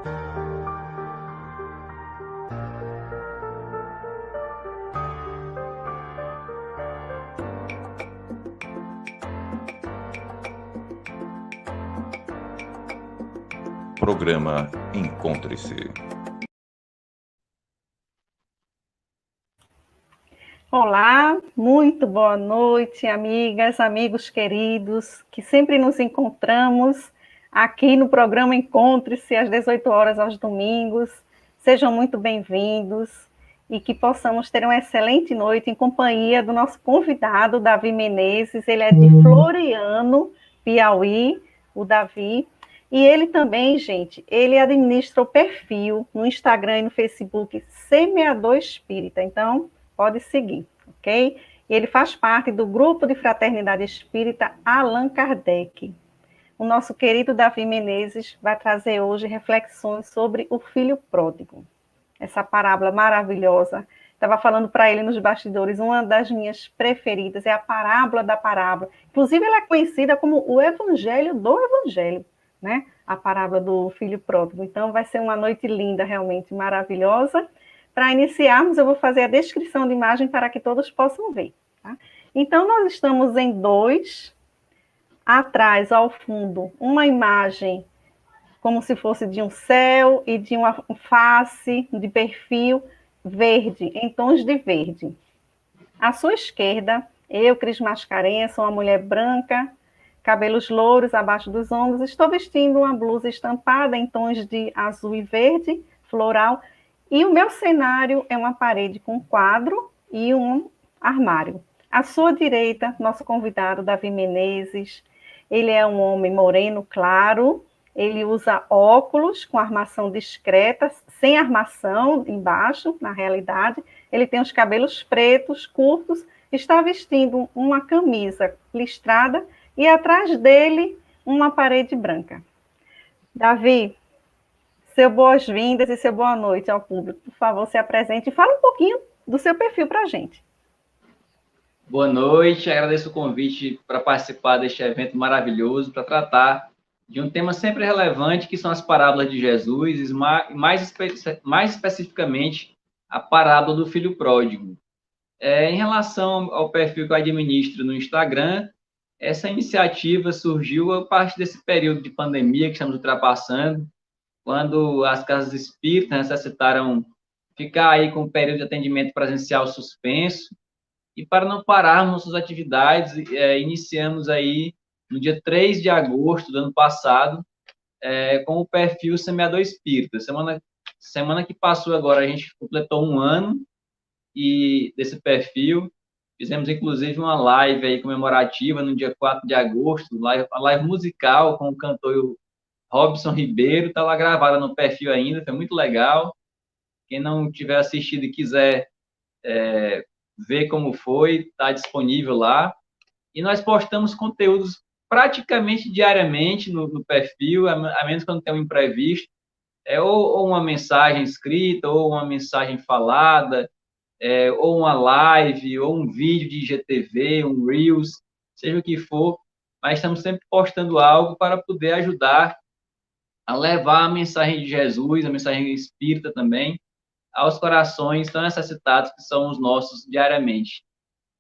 Programa Encontre-se. Olá, muito boa noite, amigas, amigos queridos, que sempre nos encontramos aqui no programa Encontre-se às 18 horas aos domingos. Sejam muito bem-vindos e que possamos ter uma excelente noite em companhia do nosso convidado, Davi Menezes. Ele é de Floriano, Piauí, o Davi. E ele também, gente, ele administra o perfil no Instagram e no Facebook Semeador Espírita. Então, pode seguir, ok? E ele faz parte do grupo de fraternidade espírita Allan Kardec. O nosso querido Davi Menezes vai trazer hoje reflexões sobre o filho pródigo. Essa parábola maravilhosa. Estava falando para ele nos bastidores, uma das minhas preferidas é a parábola da parábola. Inclusive, ela é conhecida como o evangelho do evangelho, né? A parábola do filho pródigo. Então, vai ser uma noite linda, realmente maravilhosa. Para iniciarmos, eu vou fazer a descrição de imagem para que todos possam ver. Tá? Então, nós estamos em 2, atrás, ao fundo, uma imagem como se fosse de um céu e de uma face de perfil verde, em tons de verde. À sua esquerda, eu, Cris Mascarenhas, sou uma mulher branca, cabelos louros abaixo dos ombros, estou vestindo uma blusa estampada em tons de azul e verde, floral, e o meu cenário é uma parede com quadro e um armário. À sua direita, nosso convidado, Davi Menezes, ele é um homem moreno claro, ele usa óculos com armação discreta, sem armação embaixo, na realidade, ele tem os cabelos pretos, curtos, está vestindo uma camisa listrada e atrás dele uma parede branca. Davi, seu boas-vindas e seu boa noite ao público. Por favor, se apresente e fala um pouquinho do seu perfil para a gente. Boa noite, agradeço o convite para participar deste evento maravilhoso, para tratar de um tema sempre relevante, que são as parábolas de Jesus, e mais especificamente, a parábola do filho pródigo. Em relação ao perfil que eu administro no Instagram, essa iniciativa surgiu a partir desse período de pandemia que estamos ultrapassando, quando as casas espíritas necessitaram ficar aí com o período de atendimento presencial suspenso, e para não pararmos nossas atividades, iniciamos aí no dia 3 de agosto do ano passado, com o perfil Semeador Espírita. Semana que passou agora, a gente completou um ano desse perfil. Fizemos, inclusive, uma live aí comemorativa no dia 4 de agosto, uma live musical com o cantor Robson Ribeiro, está lá gravada no perfil ainda, foi muito legal. Quem não tiver assistido e quiser ver como foi, está disponível lá. E nós postamos conteúdos praticamente diariamente no perfil, a menos quando tem um imprevisto, ou uma mensagem escrita, ou uma mensagem falada, ou uma live, ou um vídeo de IGTV, um Reels, seja o que for, mas estamos sempre postando algo para poder ajudar a levar a mensagem de Jesus, a mensagem espírita também, aos corações tão necessitados que são os nossos diariamente.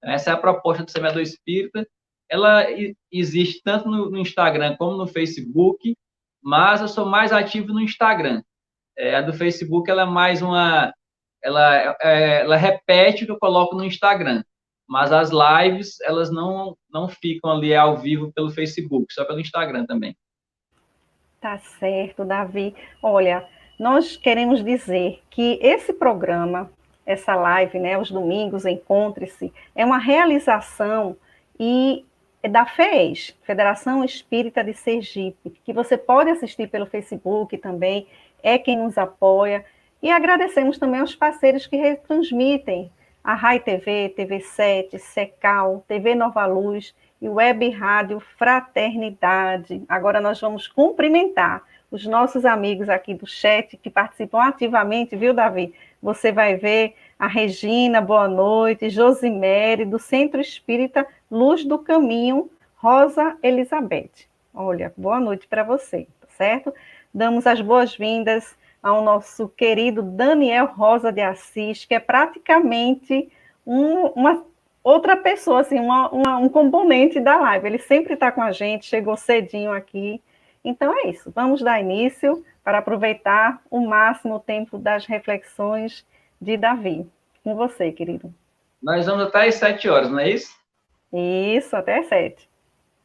Essa é a proposta do Semeador Espírita. Ela existe tanto no Instagram como no Facebook, mas eu sou mais ativo no Instagram. A do Facebook ela é mais ela repete o que eu coloco no Instagram, mas as lives elas não ficam ali ao vivo pelo Facebook, só pelo Instagram também. Tá certo, Davi. Olha, nós queremos dizer que esse programa, essa live, né, os domingos, Encontre-se, é uma realização da FES, Federação Espírita de Sergipe, que você pode assistir pelo Facebook também, é quem nos apoia. E agradecemos também aos parceiros que retransmitem, a Rai TV, TV7, Secal, TV Nova Luz e Web Rádio Fraternidade. Agora nós vamos cumprimentar os nossos amigos aqui do chat que participam ativamente, viu, Davi? Você vai ver a Regina, boa noite, Josimere, do Centro Espírita Luz do Caminho, Rosa Elizabeth. Olha, boa noite para você, tá certo? damos as boas-vindas ao nosso querido Daniel Rosa de Assis, que é praticamente uma outra pessoa, assim, um componente da live. Ele sempre está com a gente, chegou cedinho aqui. Então é isso, vamos dar início para aproveitar o máximo o tempo das reflexões de Davi. Com você, querido. Nós vamos até às 7 horas, não é isso? Isso, até às 7.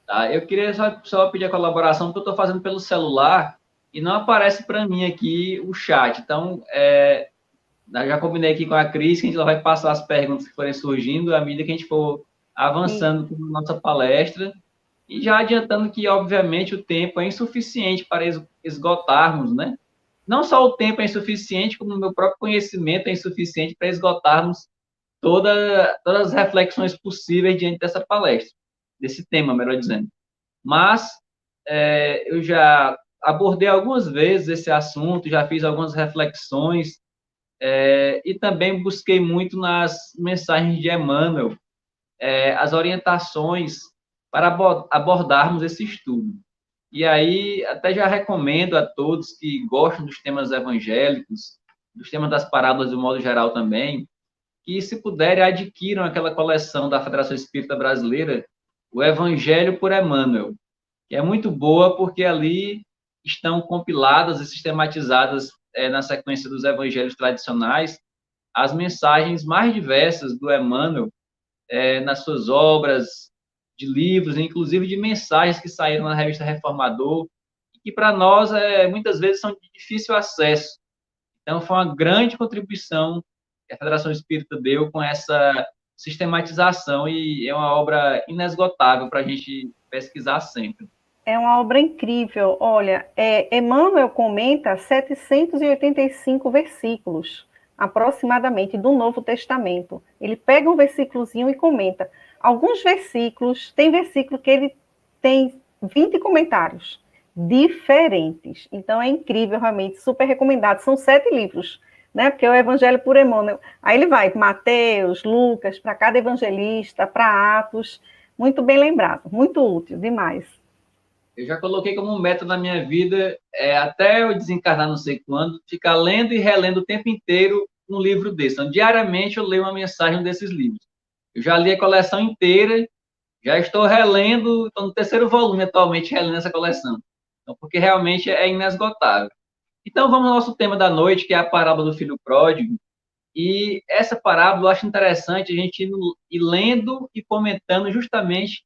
Tá, eu queria só pedir a colaboração, porque eu estou fazendo pelo celular e não aparece para mim aqui o chat. Então, eu já combinei aqui com a Cris que a gente vai passar as perguntas que forem surgindo à medida que a gente for avançando com a nossa palestra. E já adiantando que, obviamente, o tempo é insuficiente para esgotarmos, né? Não só o tempo é insuficiente, como o meu próprio conhecimento é insuficiente para esgotarmos todas as reflexões possíveis diante dessa palestra, desse tema, melhor dizendo. Mas eu já abordei algumas vezes esse assunto, já fiz algumas reflexões, e também busquei muito nas mensagens de Emmanuel, as orientações para abordarmos esse estudo. E aí, até já recomendo a todos que gostam dos temas evangélicos, dos temas das parábolas de um modo geral também, que, se puderem, adquiram aquela coleção da Federação Espírita Brasileira, o Evangelho por Emmanuel, que é muito boa porque ali estão compiladas e sistematizadas, na sequência dos evangelhos tradicionais, as mensagens mais diversas do Emmanuel, nas suas obras, de livros, inclusive de mensagens que saíram na revista Reformador, e que para nós muitas vezes são de difícil acesso. Então, foi uma grande contribuição que a Federação Espírita deu com essa sistematização, e é uma obra inesgotável para a gente pesquisar sempre. É uma obra incrível. Olha, Emmanuel comenta 785 versículos, aproximadamente, do Novo Testamento. Ele pega um versículozinho e comenta. Alguns versículos, tem versículo que ele tem 20 comentários diferentes. Então, é incrível, realmente, super recomendado. São 7 livros, né? Porque é o Evangelho por Emmanuel. Aí ele vai, Mateus, Lucas, para cada evangelista, para Atos. Muito bem lembrado, muito útil, demais. Eu já coloquei como meta na minha vida, até eu desencarnar não sei quando, ficar lendo e relendo o tempo inteiro um livro desse. Então, diariamente eu leio uma mensagem desses livros. Eu já li a coleção inteira, já estou relendo, estou no 3º volume atualmente, relendo essa coleção. Então, porque realmente é inesgotável. Então, vamos ao nosso tema da noite, que é a parábola do filho pródigo. E essa parábola eu acho interessante a gente ir lendo e comentando justamente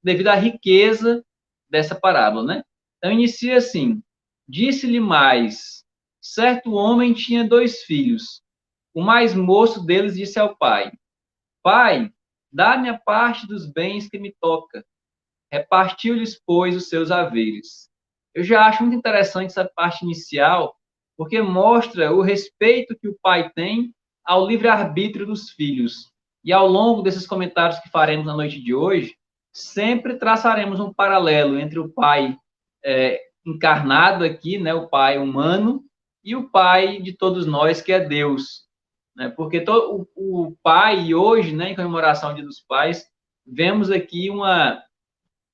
devido à riqueza dessa parábola, né? Então, inicia assim: disse-lhe mais, certo homem tinha 2 filhos. O mais moço deles disse ao pai: Pai, dá-me a parte dos bens que me toca. Repartiu-lhes, pois, os seus haveres. Eu já acho muito interessante essa parte inicial, porque mostra o respeito que o pai tem ao livre-arbítrio dos filhos. E ao longo desses comentários que faremos na noite de hoje, sempre traçaremos um paralelo entre o pai encarnado aqui, né, o pai humano, e o pai de todos nós, que é Deus. Né? Porque o pai, hoje, né, em comemoração ao Dia dos Pais, vemos aqui uma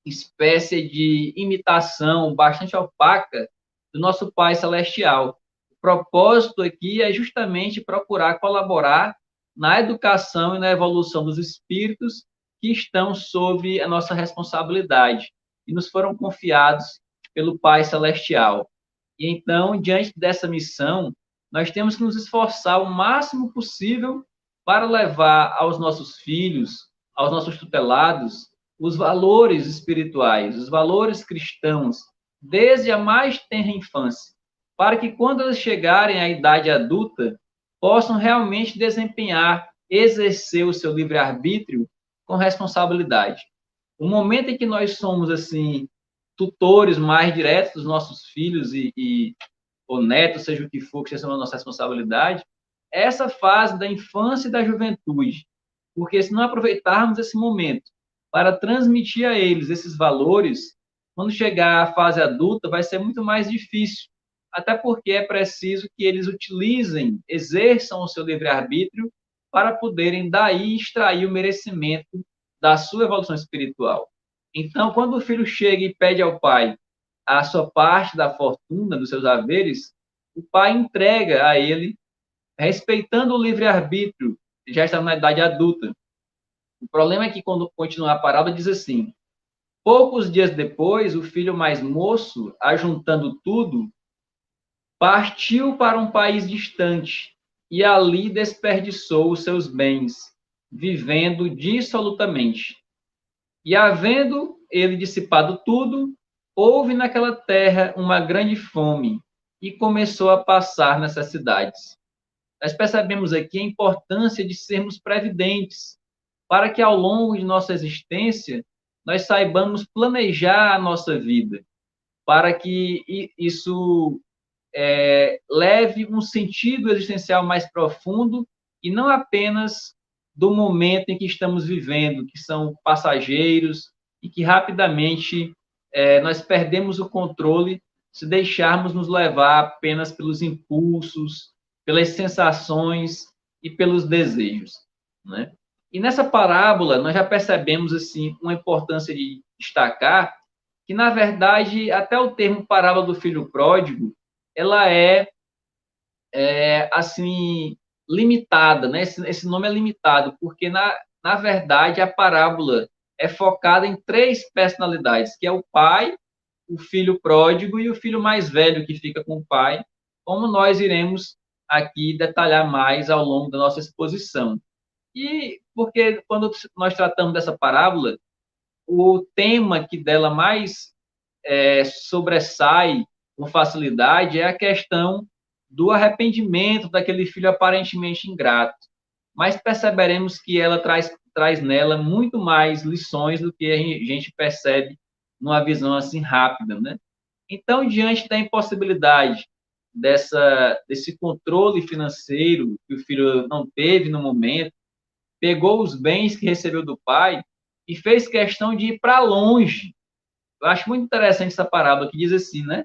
espécie de imitação bastante opaca do nosso Pai Celestial. O propósito aqui é justamente procurar colaborar na educação e na evolução dos espíritos que estão sob a nossa responsabilidade e nos foram confiados pelo Pai Celestial. E então, diante dessa missão, nós temos que nos esforçar o máximo possível para levar aos nossos filhos, aos nossos tutelados, os valores espirituais, os valores cristãos, desde a mais tenra infância, para que quando eles chegarem à idade adulta, possam realmente desempenhar, exercer o seu livre-arbítrio com responsabilidade. O momento em que nós somos, assim, tutores mais diretos dos nossos filhos ou netos, seja o que for, que seja a nossa responsabilidade, é essa fase da infância e da juventude. Porque se não aproveitarmos esse momento para transmitir a eles esses valores, quando chegar à fase adulta, vai ser muito mais difícil. Até porque é preciso que eles utilizem, exerçam o seu livre-arbítrio para poderem daí extrair o merecimento da sua evolução espiritual. Então, quando o filho chega e pede ao pai: a sua parte da fortuna, dos seus haveres, o pai entrega a ele, respeitando o livre-arbítrio, já está na idade adulta. O problema é que, quando continua a parábola, diz assim: poucos dias depois, o filho mais moço, ajuntando tudo, partiu para um país distante e ali desperdiçou os seus bens, vivendo dissolutamente. E havendo ele dissipado tudo, houve naquela terra uma grande fome e começou a passar necessidades. Nós percebemos aqui a importância de sermos previdentes, para que ao longo de nossa existência nós saibamos planejar a nossa vida, para que isso leve um sentido existencial mais profundo e não apenas do momento em que estamos vivendo, que são passageiros e que rapidamente nós perdemos o controle se deixarmos nos levar apenas pelos impulsos, pelas sensações e pelos desejos, né? E nessa parábola nós já percebemos assim uma importância de destacar que, na verdade, até o termo parábola do filho pródigo, ela assim, limitada, né? Esse nome é limitado, porque, na verdade, a parábola é focada em 3 personalidades, que é o pai, o filho pródigo e o filho mais velho que fica com o pai, como nós iremos aqui detalhar mais ao longo da nossa exposição. E porque, quando nós tratamos dessa parábola, o tema que dela mais sobressai com facilidade é a questão do arrependimento daquele filho aparentemente ingrato. Mas perceberemos que ela traz nela muito mais lições do que a gente percebe numa visão assim rápida, né? Então, diante da impossibilidade desse controle financeiro que o filho não teve no momento, pegou os bens que recebeu do pai e fez questão de ir para longe. Eu acho muito interessante essa parábola que diz assim, né?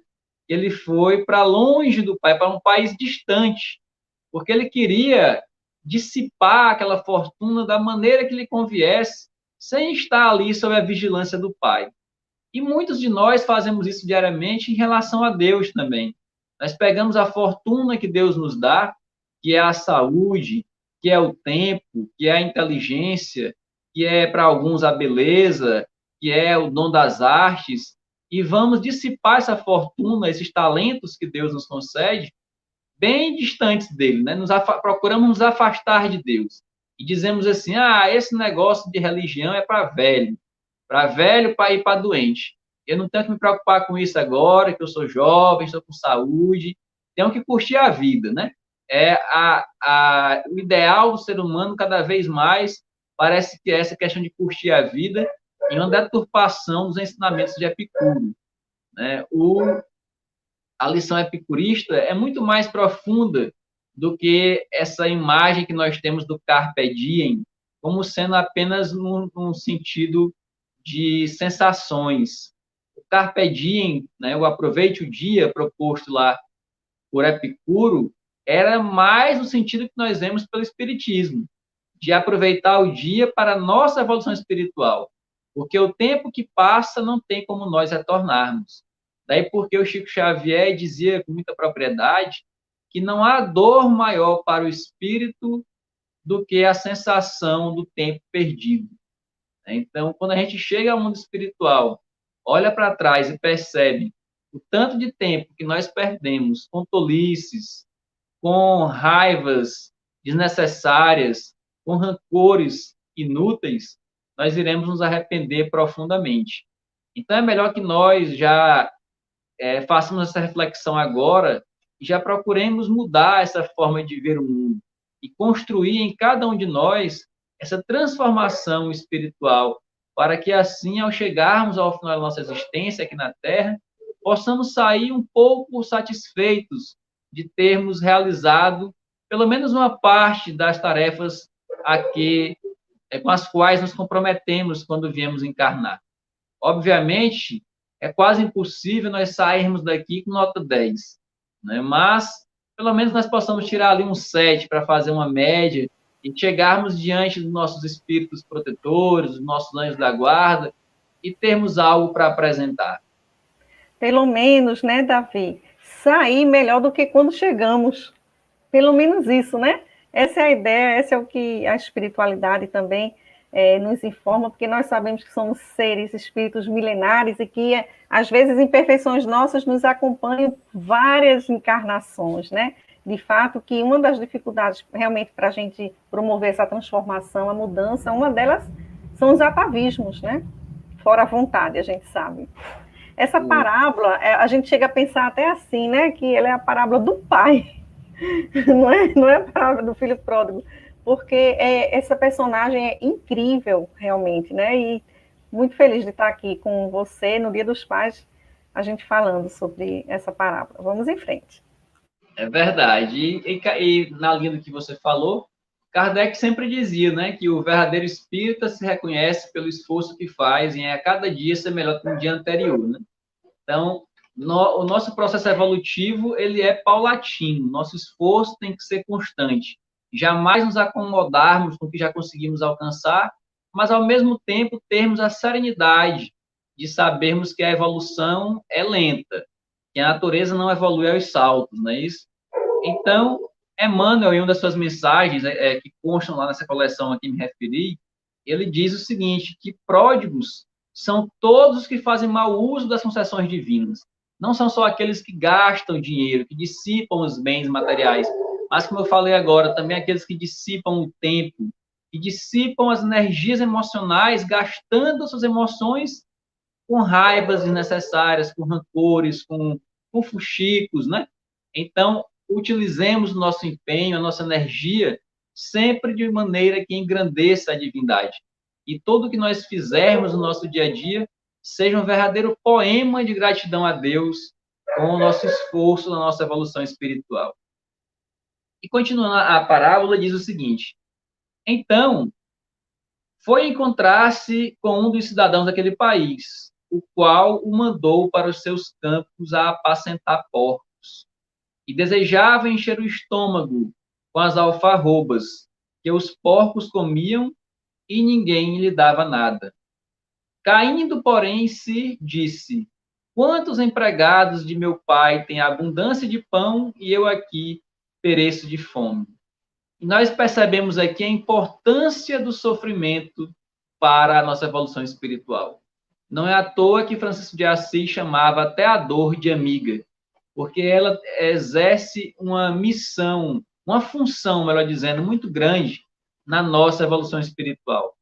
Ele foi para longe do pai, para um país distante, porque ele queria dissipar aquela fortuna da maneira que lhe conviesse, sem estar ali sob a vigilância do pai. E muitos de nós fazemos isso diariamente em relação a Deus também. Nós pegamos a fortuna que Deus nos dá, que é a saúde, que é o tempo, que é a inteligência, que é para alguns a beleza, que é o dom das artes, e vamos dissipar essa fortuna, esses talentos que Deus nos concede, bem distantes dele, né? Procuramos nos afastar de Deus. E dizemos assim: esse negócio de religião é para velho para ir para doente. Eu não tenho que me preocupar com isso agora, que eu sou jovem, estou com saúde, tenho que curtir a vida, né? O ideal do ser humano, cada vez mais, parece que é essa questão de curtir a vida e uma deturpação dos ensinamentos de Epicuro, né? A lição epicurista é muito mais profunda do que essa imagem que nós temos do carpe diem, como sendo apenas num sentido de sensações. O carpe diem, né, o aproveite o dia proposto lá por Epicuro, era mais no sentido que nós vemos pelo Espiritismo, de aproveitar o dia para a nossa evolução espiritual, porque o tempo que passa não tem como nós retornarmos. Daí porque o Chico Xavier dizia com muita propriedade que não há dor maior para o espírito do que a sensação do tempo perdido. Então, quando a gente chega ao mundo espiritual, olha para trás e percebe o tanto de tempo que nós perdemos com tolices, com raivas desnecessárias, com rancores inúteis, nós iremos nos arrepender profundamente. Então, é melhor que nós já façamos essa reflexão agora e já procuremos mudar essa forma de ver o mundo e construir em cada um de nós essa transformação espiritual, para que assim, ao chegarmos ao final da nossa existência aqui na Terra, possamos sair um pouco satisfeitos de termos realizado pelo menos uma parte das tarefas com as quais nos comprometemos quando viemos encarnar. Obviamente, é quase impossível nós sairmos daqui com nota 10, né? Mas, pelo menos, nós possamos tirar ali um 7 para fazer uma média e chegarmos diante dos nossos espíritos protetores, dos nossos anjos da guarda, e termos algo para apresentar. pelo menos, né, Davi, sair melhor do que quando chegamos. Pelo menos isso, né? Essa é a ideia, essa é o que a espiritualidade também nos informa, porque nós sabemos que somos seres, espíritos milenares e que, às vezes, imperfeições nossas nos acompanham várias encarnações, né? De fato, que uma das dificuldades realmente para a gente promover essa transformação, a mudança, uma delas são os atavismos, né? Fora a vontade, a gente sabe. Essa parábola, a gente chega a pensar até assim, né? Que ela é a parábola do pai, não é a parábola do filho pródigo, porque essa personagem é incrível, realmente, né? E muito feliz de estar aqui com você no Dia dos Pais, a gente falando sobre essa parábola. Vamos em frente. É verdade. E na linha do que você falou, Kardec sempre dizia, né, que o verdadeiro espírita se reconhece pelo esforço que faz em a cada dia ser melhor que no dia anterior, né? Então, o nosso processo evolutivo, ele é paulatino. Nosso esforço tem que ser constante. Jamais nos acomodarmos com o que já conseguimos alcançar, mas, ao mesmo tempo, termos a serenidade de sabermos que a evolução é lenta, que a natureza não evolui aos saltos, não é isso? Então, Emmanuel, em uma das suas mensagens, que constam lá nessa coleção a que me referi, ele diz o seguinte, que pródigos são todos os que fazem mau uso das concessões divinas. Não são só aqueles que gastam dinheiro, que dissipam os bens materiais, mas, como eu falei agora, também aqueles que dissipam o tempo, que dissipam as energias emocionais, gastando suas emoções com raivas desnecessárias, com rancores, com fuxicos, né? Então, utilizemos o nosso empenho, a nossa energia, sempre de maneira que engrandeça a divindade. E tudo que nós fizermos no nosso dia a dia seja um verdadeiro poema de gratidão a Deus com o nosso esforço na nossa evolução espiritual. E continuando a parábola, diz o seguinte: então, foi encontrar-se com um dos cidadãos daquele país, o qual o mandou para os seus campos a apacentar porcos, e desejava encher o estômago com as alfarrobas que os porcos comiam e ninguém lhe dava nada. Caindo, porém, em si, disse: quantos empregados de meu pai têm abundância de pão e eu aqui pereço de fome? E nós percebemos aqui a importância do sofrimento para a nossa evolução espiritual. Não é à toa que Francisco de Assis chamava até a dor de amiga, porque ela exerce uma missão, uma função, melhor dizendo, muito grande na nossa evolução espiritual.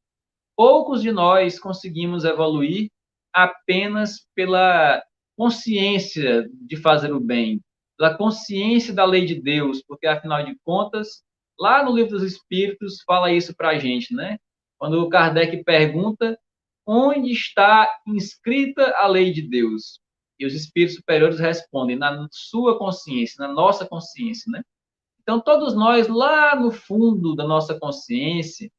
Poucos de nós conseguimos evoluir apenas pela consciência de fazer o bem, pela consciência da lei de Deus, porque, afinal de contas, lá no Livro dos Espíritos fala isso para a gente, né? Quando o Kardec pergunta onde está inscrita a lei de Deus, e os espíritos superiores respondem na sua consciência, na nossa consciência, né? Então, todos nós, lá no fundo da nossa consciência,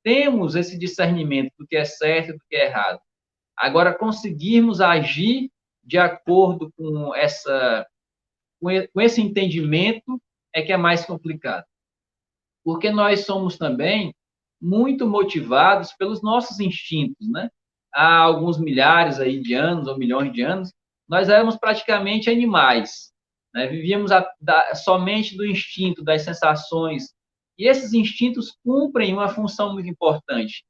temos esse discernimento do que é certo e do que é errado. Agora, conseguirmos agir de acordo com esse entendimento é que é mais complicado. Porque nós somos também muito motivados pelos nossos instintos, né? Há alguns milhares aí de anos, ou milhões de anos, nós éramos praticamente animais, né? Vivíamos somente do instinto, das sensações, e esses instintos cumprem uma função muito importante,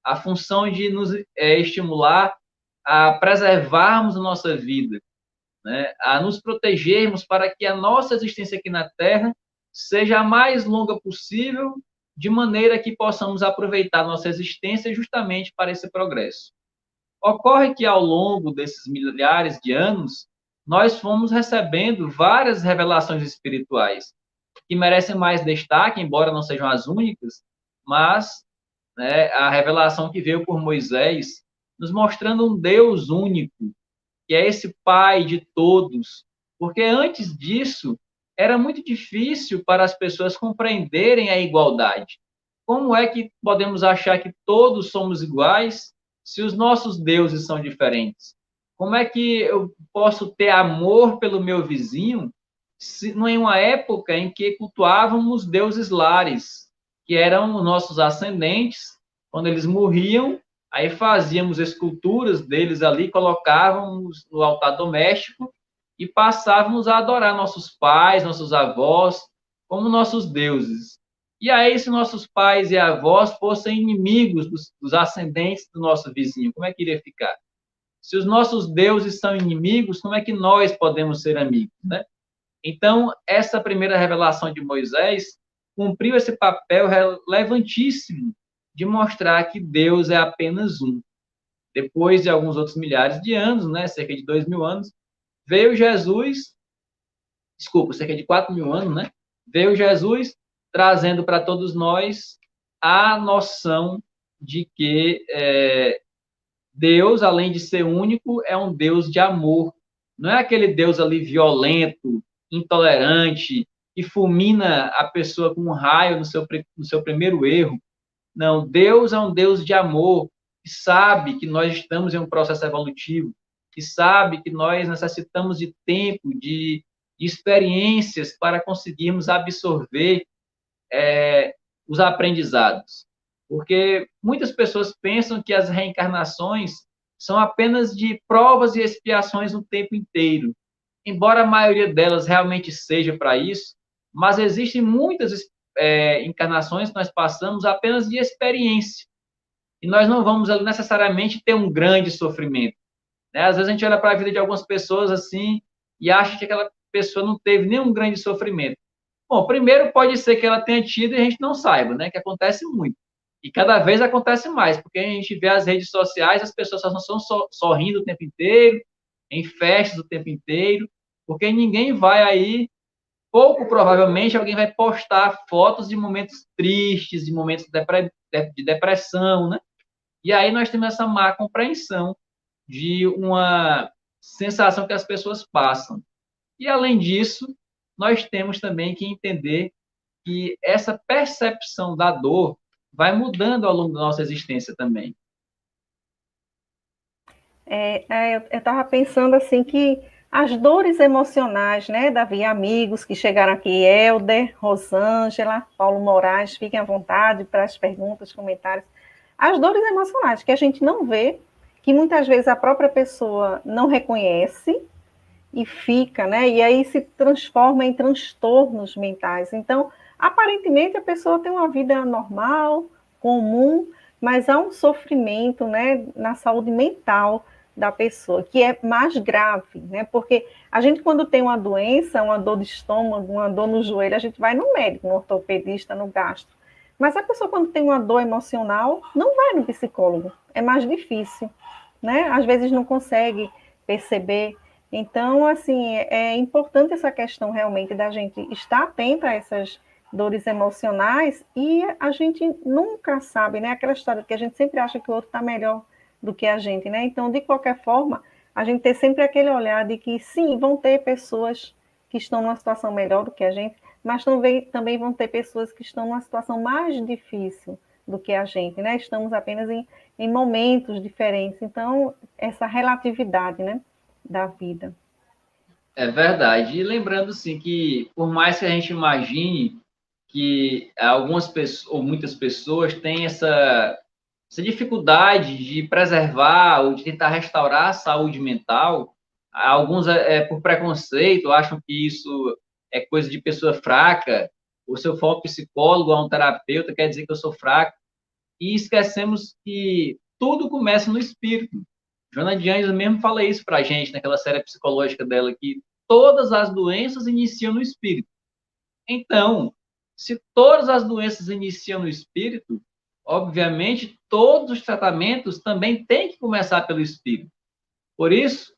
a função de nos estimular a preservarmos a nossa vida, né? A nos protegermos para que a nossa existência aqui na Terra seja a mais longa possível, de maneira que possamos aproveitar nossa existência justamente para esse progresso. Ocorre que, ao longo desses milhares de anos, nós fomos recebendo várias revelações espirituais, que merecem mais destaque, embora não sejam as únicas, mas, né, a revelação que veio por Moisés, nos mostrando um Deus único, que é esse Pai de todos, porque antes disso, era muito difícil para as pessoas compreenderem a igualdade. Como é que podemos achar que todos somos iguais se os nossos deuses são diferentes? Como é que eu posso ter amor pelo meu vizinho se não em uma época em que cultuávamos deuses lares, que eram os nossos ascendentes? Quando eles morriam, Aí fazíamos esculturas deles ali, colocávamos no altar doméstico e passávamos a adorar nossos pais, nossos avós, como nossos deuses. E aí, se nossos pais e avós fossem inimigos dos ascendentes do nosso vizinho, como é que iria ficar? Se os nossos deuses são inimigos, como é que nós podemos ser amigos, né? Então, essa primeira revelação de Moisés cumpriu esse papel relevantíssimo de mostrar que Deus é apenas um. Depois de alguns outros milhares de anos, né, cerca de 2.000 anos, veio Jesus, cerca de 4.000 anos, né, veio Jesus trazendo para todos nós a noção de que Deus, além de ser único, é um Deus de amor. Não é aquele Deus ali violento, intolerante, que fulmina a pessoa com um raio no seu primeiro erro. Não, Deus é um Deus de amor, que sabe que nós estamos em um processo evolutivo, que sabe que nós necessitamos de tempo, de experiências para conseguirmos absorver os aprendizados. Porque muitas pessoas pensam que as reencarnações são apenas de provas e expiações o tempo inteiro. Embora a maioria delas realmente seja para isso, mas existem muitas encarnações que nós passamos apenas de experiência. E nós não vamos necessariamente ter um grande sofrimento. Né? Às vezes a gente olha para a vida de algumas pessoas assim e acha que aquela pessoa não teve nenhum grande sofrimento. Bom, primeiro pode ser que ela tenha tido e a gente não saiba, né? Que acontece muito. E cada vez acontece mais, porque a gente vê as redes sociais, as pessoas só estão sorrindo o tempo inteiro, em festas o tempo inteiro, porque ninguém vai aí, pouco provavelmente, alguém vai postar fotos de momentos tristes, de momentos de depressão, né? E aí nós temos essa má compreensão de uma sensação que as pessoas passam. E, além disso, nós temos também que entender que essa percepção da dor vai mudando ao longo da nossa existência também. Eu estava pensando assim que as dores emocionais, né, Davi, amigos que chegaram aqui, Helder, Rosângela, Paulo Moraes, fiquem à vontade para as perguntas, comentários. As dores emocionais que a gente não vê, que muitas vezes a própria pessoa não reconhece e fica, né, e aí se transforma em transtornos mentais. Então, aparentemente a pessoa tem uma vida normal, comum, mas há um sofrimento, né, na saúde mental da pessoa, que é mais grave, né? Porque a gente, quando tem uma doença, uma dor de estômago, uma dor no joelho, a gente vai no médico, no ortopedista, no gastro. Mas a pessoa, quando tem uma dor emocional, não vai no psicólogo. É mais difícil, né? Às vezes não consegue perceber. Então, assim, é importante essa questão realmente da gente estar atenta a essas dores emocionais e a gente nunca sabe, né? Aquela história que a gente sempre acha que o outro está melhor do que a gente, né? Então, de qualquer forma, a gente ter sempre aquele olhar de que, sim, vão ter pessoas que estão numa situação melhor do que a gente, mas também vão ter pessoas que estão numa situação mais difícil do que a gente, né? Estamos apenas em momentos diferentes. Então, essa relatividade, né, da vida. É verdade. E lembrando, sim, que por mais que a gente imagine que algumas pessoas, ou muitas pessoas têm essa dificuldade de preservar ou de tentar restaurar a saúde mental, alguns por preconceito acham que isso é coisa de pessoa fraca, ou se eu for um psicólogo ou um terapeuta, quer dizer que eu sou fraco, e esquecemos que tudo começa no espírito. Joana de Anjos mesmo fala isso para a gente, naquela série psicológica dela, que todas as doenças iniciam no espírito. Então, se todas as doenças iniciam no espírito, obviamente, todos os tratamentos também têm que começar pelo espírito. Por isso,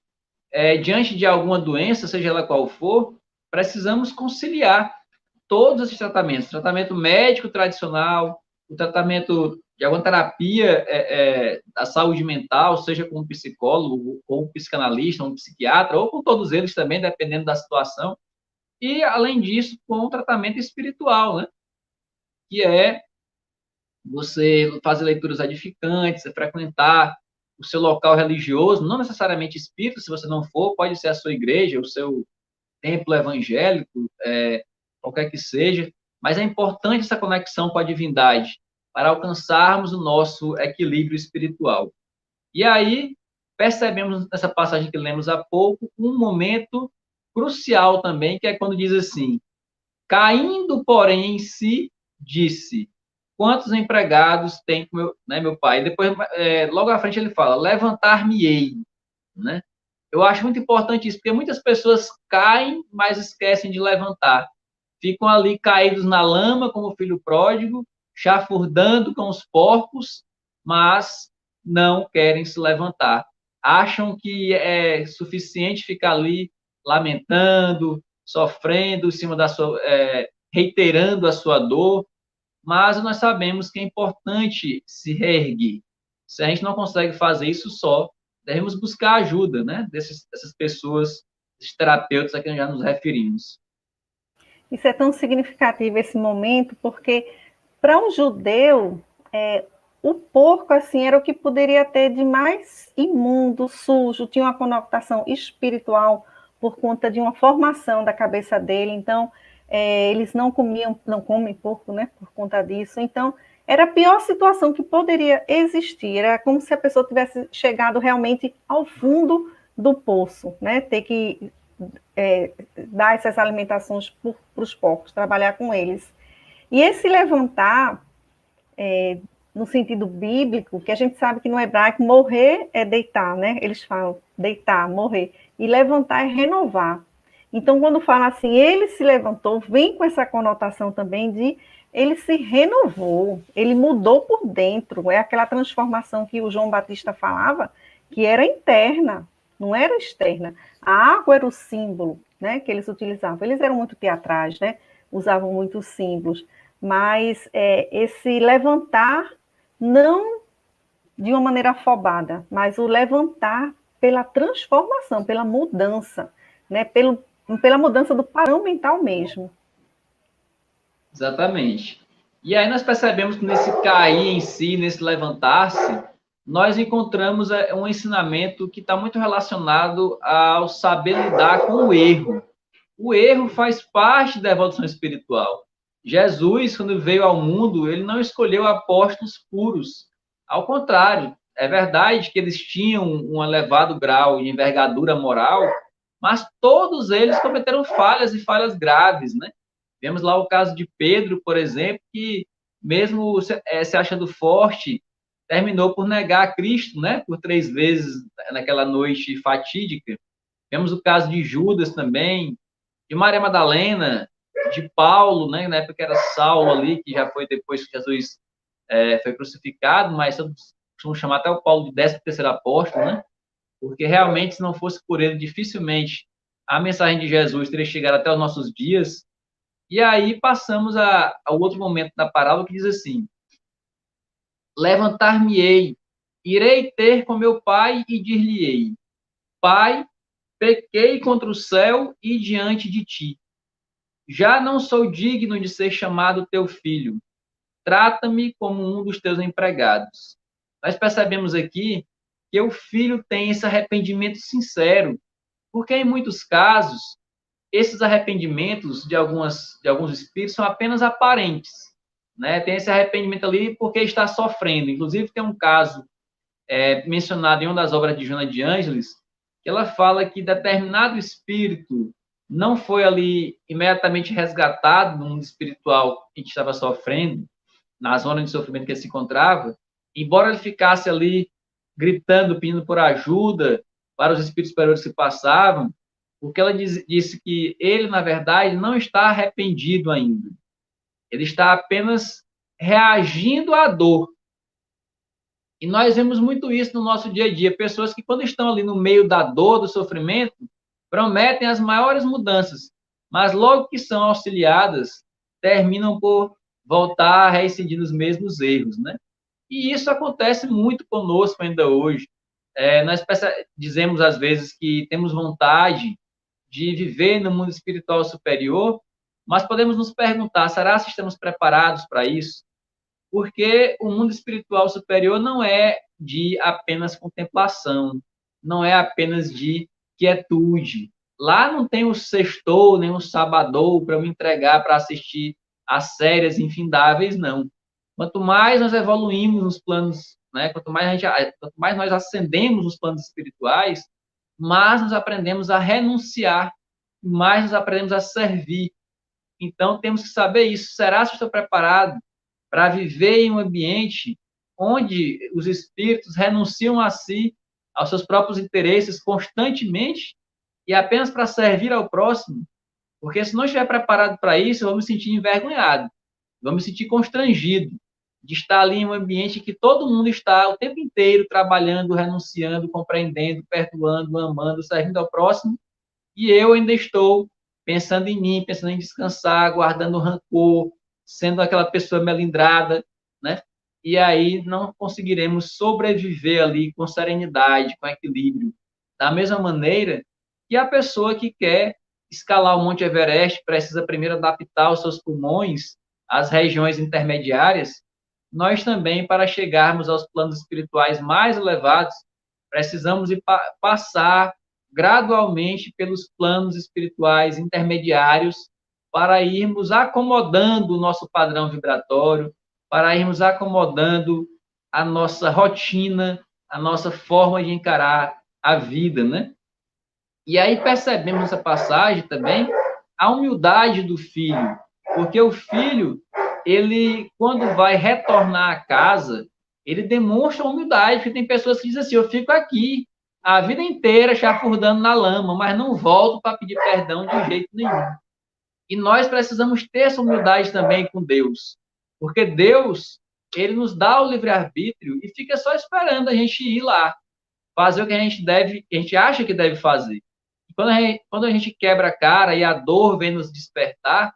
diante de alguma doença, seja ela qual for, precisamos conciliar todos esses tratamentos. Tratamento médico tradicional, o tratamento de alguma terapia da saúde mental, seja com um psicólogo, ou um psicanalista, ou um psiquiatra, ou com todos eles também, dependendo da situação. E, além disso, com o tratamento espiritual, né? Que é você fazer leituras edificantes, você frequentar o seu local religioso, não necessariamente espírita, se você não for, pode ser a sua igreja, o seu templo evangélico, qualquer que seja, mas é importante essa conexão com a divindade, para alcançarmos o nosso equilíbrio espiritual. E aí, percebemos nessa passagem que lemos há pouco, um momento crucial também, que é quando diz assim: caindo, porém, em si, disse: quantos empregados tem meu pai? E depois, logo à frente, ele fala: levantar-me-ei, né? Eu acho muito importante isso, porque muitas pessoas caem, mas esquecem de levantar. Ficam ali caídos na lama, como o filho pródigo, chafurdando com os porcos, mas não querem se levantar. Acham que é suficiente ficar ali lamentando, sofrendo em cima da sua, reiterando a sua dor, mas nós sabemos que é importante se reerguer. Se a gente não consegue fazer isso só, devemos buscar ajuda, né, dessas pessoas, desses terapeutas a quem já nos referimos. Isso é tão significativo esse momento, porque para um judeu, o porco assim era o que poderia ter de mais imundo, sujo, tinha uma conotação espiritual por conta de uma formação da cabeça dele. Então, eles não comem porco, né, por conta disso. Então, era a pior situação que poderia existir. Era como se a pessoa tivesse chegado realmente ao fundo do poço, né, ter que dar essas alimentações para os porcos, trabalhar com eles. E esse levantar, no sentido bíblico, que a gente sabe que no hebraico morrer é deitar, né? Eles falam deitar, morrer. E levantar é renovar. Então, quando fala assim, ele se levantou, vem com essa conotação também de ele se renovou, ele mudou por dentro. É aquela transformação que o João Batista falava, que era interna, não era externa. A água era o símbolo, né, que eles utilizavam. Eles eram muito teatrais, né? Usavam muitos símbolos. Mas esse levantar, não de uma maneira afobada, mas o levantar pela transformação, pela mudança, né? Pela mudança do padrão mental mesmo. Exatamente. E aí nós percebemos que nesse cair em si, nesse levantar-se, nós encontramos um ensinamento que está muito relacionado ao saber lidar com o erro. O erro faz parte da evolução espiritual. Jesus, quando veio ao mundo, ele não escolheu apóstolos puros. Ao contrário, é verdade que eles tinham um elevado grau de envergadura moral, mas todos eles cometeram falhas e falhas graves, né? Vemos lá o caso de Pedro, por exemplo, que mesmo se achando forte, terminou por negar a Cristo, né? Por 3 vezes naquela noite fatídica. Vemos o caso de Judas também, de Maria Madalena, de Paulo, né? Na época que era Saulo ali, que já foi depois que Jesus foi crucificado, mas vamos chamar até o Paulo de 13º apóstolo, né? Porque realmente, se não fosse por ele, dificilmente a mensagem de Jesus teria chegado até os nossos dias. E aí passamos ao outro momento da parábola que diz assim: levantar-me-ei, irei ter com meu pai e dir-lhe-ei: Pai, pequei contra o céu e diante de ti. Já não sou digno de ser chamado teu filho. Trata-me como um dos teus empregados. Nós percebemos aqui que o filho tem esse arrependimento sincero, porque em muitos casos esses arrependimentos de alguns espíritos são apenas aparentes, né? Tem esse arrependimento ali porque está sofrendo. Inclusive tem um caso mencionado em uma das obras de Joana de Ângeles, que ela fala que determinado espírito não foi ali imediatamente resgatado no mundo espiritual em que estava sofrendo, na zona de sofrimento que ele se encontrava, embora ele ficasse ali gritando, pedindo por ajuda para os espíritos superiores que passavam, porque ela disse que ele, na verdade, não está arrependido ainda. Ele está apenas reagindo à dor. E nós vemos muito isso no nosso dia a dia. Pessoas que, quando estão ali no meio da dor, do sofrimento, prometem as maiores mudanças, mas logo que são auxiliadas, terminam por voltar a reincidir nos mesmos erros, né? E isso acontece muito conosco ainda hoje. Nós dizemos, às vezes, que temos vontade de viver no mundo espiritual superior, mas podemos nos perguntar, será que estamos preparados para isso? Porque o mundo espiritual superior não é de apenas contemplação, não é apenas de quietude. Lá não tem o sextou, nem o sabadou para me entregar para assistir a séries infindáveis, não. Quanto mais nós evoluímos nos planos, né? Quanto mais nós ascendemos nos planos espirituais, mais nós aprendemos a renunciar, mais nós aprendemos a servir. Então, temos que saber isso. Será que eu estou preparado para viver em um ambiente onde os espíritos renunciam a si, aos seus próprios interesses constantemente e apenas para servir ao próximo? Porque se não estiver preparado para isso, eu vou me sentir envergonhado, vou me sentir constrangido de estar ali em um ambiente que todo mundo está o tempo inteiro trabalhando, renunciando, compreendendo, perdoando, amando, servindo ao próximo, e eu ainda estou pensando em mim, pensando em descansar, guardando rancor, sendo aquela pessoa melindrada, né? E aí não conseguiremos sobreviver ali com serenidade, com equilíbrio. Da mesma maneira que a pessoa que quer escalar o Monte Everest precisa primeiro adaptar os seus pulmões às regiões intermediárias, nós também, para chegarmos aos planos espirituais mais elevados, precisamos passar gradualmente pelos planos espirituais intermediários para irmos acomodando o nosso padrão vibratório, para irmos acomodando a nossa rotina, a nossa forma de encarar a vida, né? E aí percebemos nessa passagem também a humildade do filho, porque o filho, ele, quando vai retornar à casa, ele demonstra humildade, porque tem pessoas que dizem assim, eu fico aqui a vida inteira chafurdando na lama, mas não volto para pedir perdão de jeito nenhum. E nós precisamos ter essa humildade também com Deus, porque Deus, ele nos dá o livre-arbítrio e fica só esperando a gente ir lá, fazer o que a gente deve, que a gente acha que deve fazer. Quando a gente quebra a cara e a dor vem nos despertar,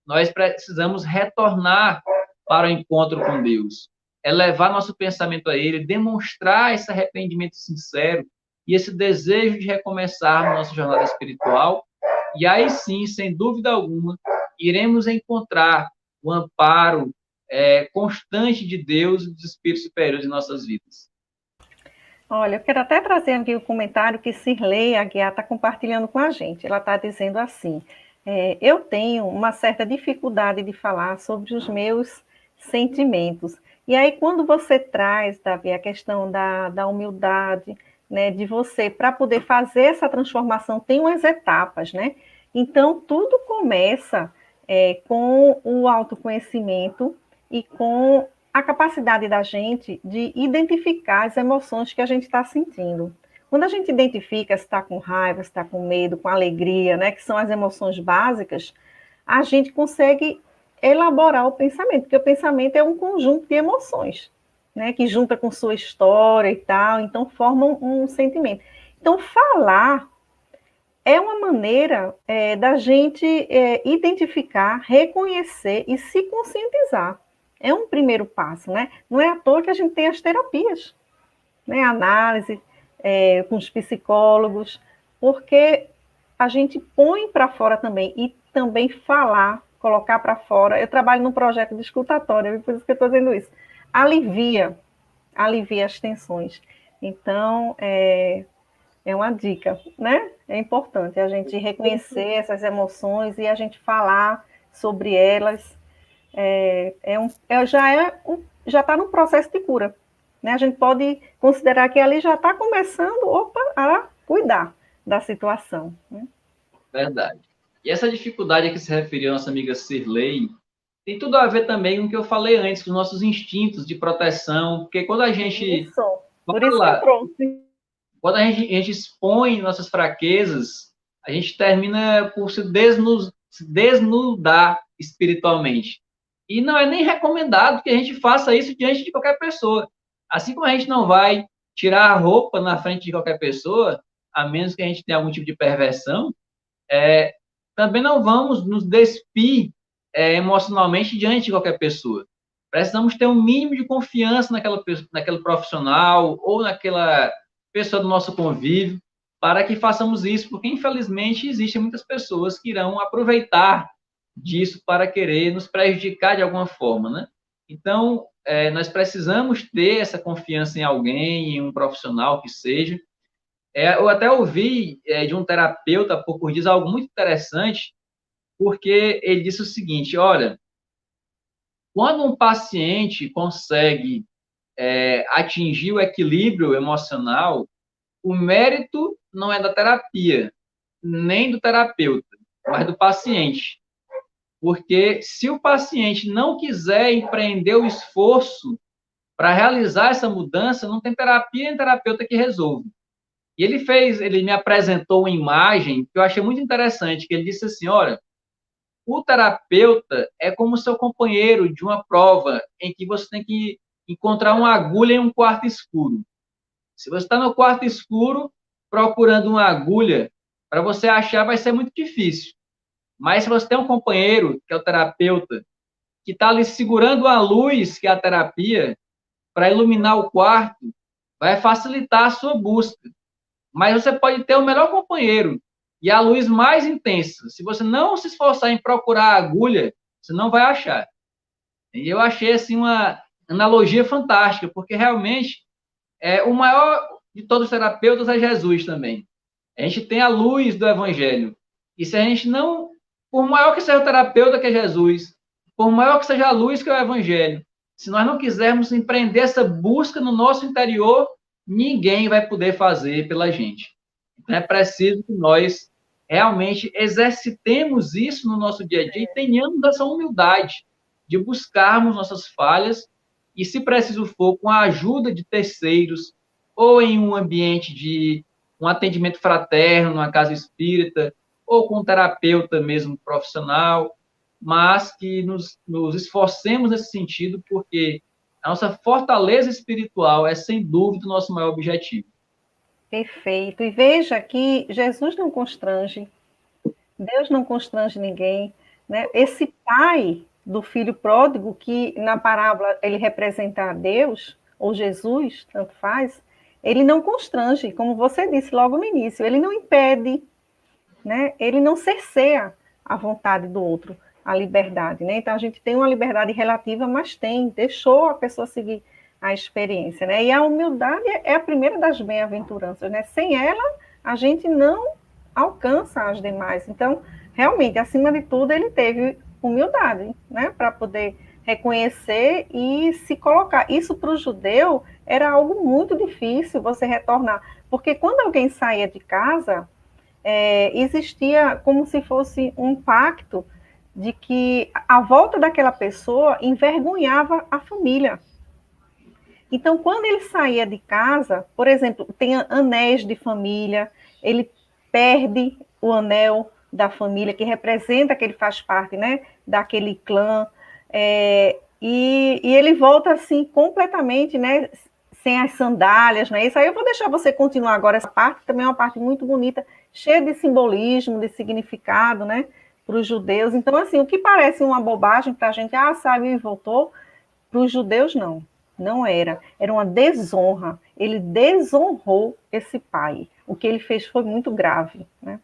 nós precisamos retornar para o encontro com Deus. É levar nosso pensamento a Ele, demonstrar esse arrependimento sincero e esse desejo de recomeçar nossa jornada espiritual. E aí sim, sem dúvida alguma, iremos encontrar o amparo constante de Deus e dos Espíritos superiores em nossas vidas. Olha, eu quero até trazer aqui o comentário que Cirlei Aguiar está compartilhando com a gente. Ela está dizendo assim, eu tenho uma certa dificuldade de falar sobre os meus sentimentos. E aí, quando você traz, Davi, a questão da humildade, né, de você, para poder fazer essa transformação, tem umas etapas, né? Então, tudo começa com o autoconhecimento e com a capacidade da gente de identificar as emoções que a gente está sentindo. Quando a gente identifica se está com raiva, se está com medo, com alegria, né, que são as emoções básicas, a gente consegue elaborar o pensamento, porque o pensamento é um conjunto de emoções, né, que junta com sua história e tal, então formam um sentimento. Então, falar é uma maneira da gente identificar, reconhecer e se conscientizar. É um primeiro passo, né? Não é à toa que a gente tem as terapias, né? Análise com os psicólogos, porque a gente põe para fora também, e também falar, colocar para fora. Eu trabalho num projeto de escutatória, por isso que eu estou dizendo isso. Alivia as tensões. Então, é uma dica, né? É importante a gente reconhecer essas emoções e a gente falar sobre elas. Já está no processo de cura, né? A gente pode considerar que ali já está começando, a cuidar da situação, né? Verdade. E essa dificuldade a que se referiu a nossa amiga Cirlei tem tudo a ver também com o que eu falei antes, com os nossos instintos de proteção, porque quando a gente por isso que eu trouxe. Quando a gente expõe nossas fraquezas, a gente termina por se desnudar espiritualmente. E não é nem recomendado que a gente faça isso diante de qualquer pessoa. Assim como a gente não vai tirar a roupa na frente de qualquer pessoa, a menos que a gente tenha algum tipo de perversão, também não vamos nos despir emocionalmente diante de qualquer pessoa. Precisamos ter um mínimo de confiança naquele profissional ou naquela pessoa do nosso convívio para que façamos isso, porque infelizmente existem muitas pessoas que irão aproveitar disso para querer nos prejudicar de alguma forma, né? Então, nós precisamos ter essa confiança em alguém, em um profissional que seja. Eu até ouvi de um terapeuta há poucos dias algo muito interessante, porque ele disse o seguinte, olha, Quando um paciente consegue atingir o equilíbrio emocional, o mérito não é da terapia, nem do terapeuta, mas do paciente. Porque se o paciente não quiser empreender o esforço para realizar essa mudança, não tem terapia nem terapeuta que resolva. E ele me apresentou uma imagem que eu achei muito interessante, que ele disse assim, olha, o terapeuta é como seu companheiro de uma prova em que você tem que encontrar uma agulha em um quarto escuro. Se você está no quarto escuro procurando uma agulha, para você achar vai ser muito difícil. Mas se você tem um companheiro, que é o terapeuta, que está ali segurando a luz, que é a terapia, para iluminar o quarto, vai facilitar a sua busca. Mas você pode ter o melhor companheiro e a luz mais intensa. Se você não se esforçar em procurar a agulha, você não vai achar. E eu achei assim uma analogia fantástica, porque realmente o maior de todos os terapeutas é Jesus também. A gente tem a luz do Evangelho. E se a gente não, por maior que seja o terapeuta que é Jesus, por maior que seja a luz que é o Evangelho, se nós não quisermos empreender essa busca no nosso interior, ninguém vai poder fazer pela gente. Então é preciso que nós realmente exercitemos isso no nosso dia a dia e tenhamos essa humildade de buscarmos nossas falhas e, se preciso for, com a ajuda de terceiros ou em um ambiente de um atendimento fraterno, numa casa espírita, ou com um terapeuta mesmo profissional, mas que nos esforcemos nesse sentido, porque a nossa fortaleza espiritual é, sem dúvida, o nosso maior objetivo. Perfeito. E veja que Jesus não constrange, Deus não constrange ninguém, né? Esse pai do filho pródigo, que na parábola ele representa a Deus, ou Jesus, tanto faz, ele não constrange, como você disse logo no início, ele não impede, né? Ele não cerceia a vontade do outro, a liberdade, né? Então a gente tem uma liberdade relativa, mas deixou a pessoa seguir a experiência, né? E a humildade é a primeira das bem-aventuranças, né? Sem ela, a gente não alcança as demais. Então, realmente, acima de tudo, ele teve humildade, né? Para poder reconhecer e se colocar. Isso para o judeu era algo muito difícil, você retornar. Porque quando alguém saía de casa, existia como se fosse um pacto de que a volta daquela pessoa envergonhava a família. Então, quando ele saía de casa, por exemplo, tem anéis de família, ele perde o anel da família, que representa que ele faz parte, né, daquele clã, e ele volta assim completamente, né, sem as sandálias, né? Isso aí eu vou deixar você continuar agora, essa parte também é uma parte muito bonita, cheia de simbolismo, de significado, né, para os judeus. Então, assim, o que parece uma bobagem para a gente, saiu e voltou, para os judeus não era uma desonra, ele desonrou esse pai, o que ele fez foi muito grave, né?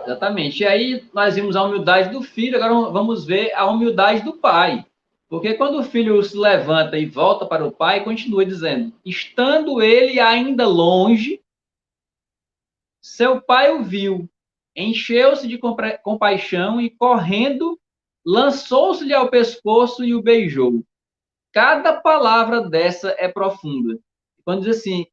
Exatamente, e aí nós vimos a humildade do filho, agora vamos ver a humildade do pai, porque quando o filho se levanta e volta para o pai, continua dizendo, estando ele ainda longe, seu pai o viu, encheu-se de compaixão e, correndo, lançou-se-lhe ao pescoço e o beijou. Cada palavra dessa é profunda. Quando diz assim,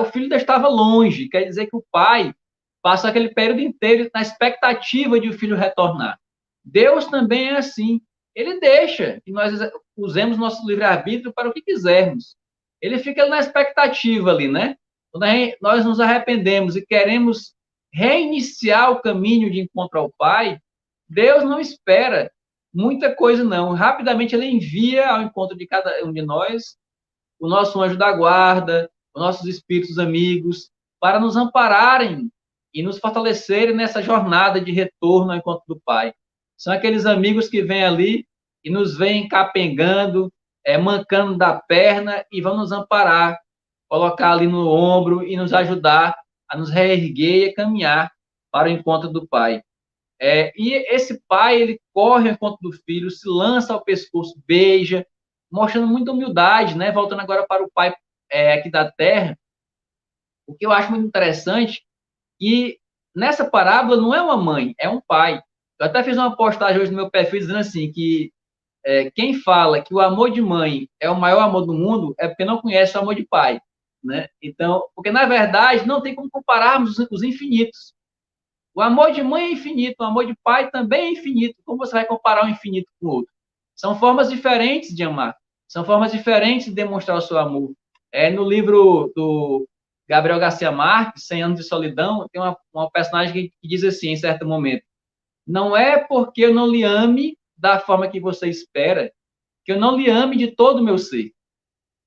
o filho ainda estava longe, quer dizer que o pai passa aquele período inteiro na expectativa de o filho retornar. Deus também é assim. Ele deixa que nós usemos nosso livre-arbítrio para o que quisermos. Ele fica na expectativa ali, né? Quando nós nos arrependemos e queremos reiniciar o caminho de encontro ao Pai, Deus não espera muita coisa, não. Rapidamente ele envia ao encontro de cada um de nós o nosso anjo da guarda, os nossos espíritos amigos, para nos ampararem e nos fortalecerem nessa jornada de retorno ao encontro do Pai. São aqueles amigos que vêm ali e nos vêm capengando, mancando da perna e vão nos amparar, colocar ali no ombro e nos ajudar a nos reerguer e a caminhar para o encontro do Pai. E esse pai, ele corre ao encontro do filho, se lança ao pescoço, beija, mostrando muita humildade, né? Voltando agora para o pai aqui da terra, o que eu acho muito interessante, que nessa parábola não é uma mãe, é um pai. Eu até fiz uma postagem hoje no meu perfil dizendo assim, que quem fala que o amor de mãe é o maior amor do mundo é porque não conhece o amor de pai, né? Então, porque na verdade não tem como compararmos os infinitos. O amor de mãe é infinito, o amor de pai também é infinito. Como você vai comparar o infinito com o outro? São formas diferentes de amar, são formas diferentes de demonstrar o seu amor. No livro do Gabriel Garcia Marques, 100 Anos de Solidão, tem uma personagem que diz assim, em certo momento: não é porque eu não lhe ame da forma que você espera, que eu não lhe ame de todo o meu ser.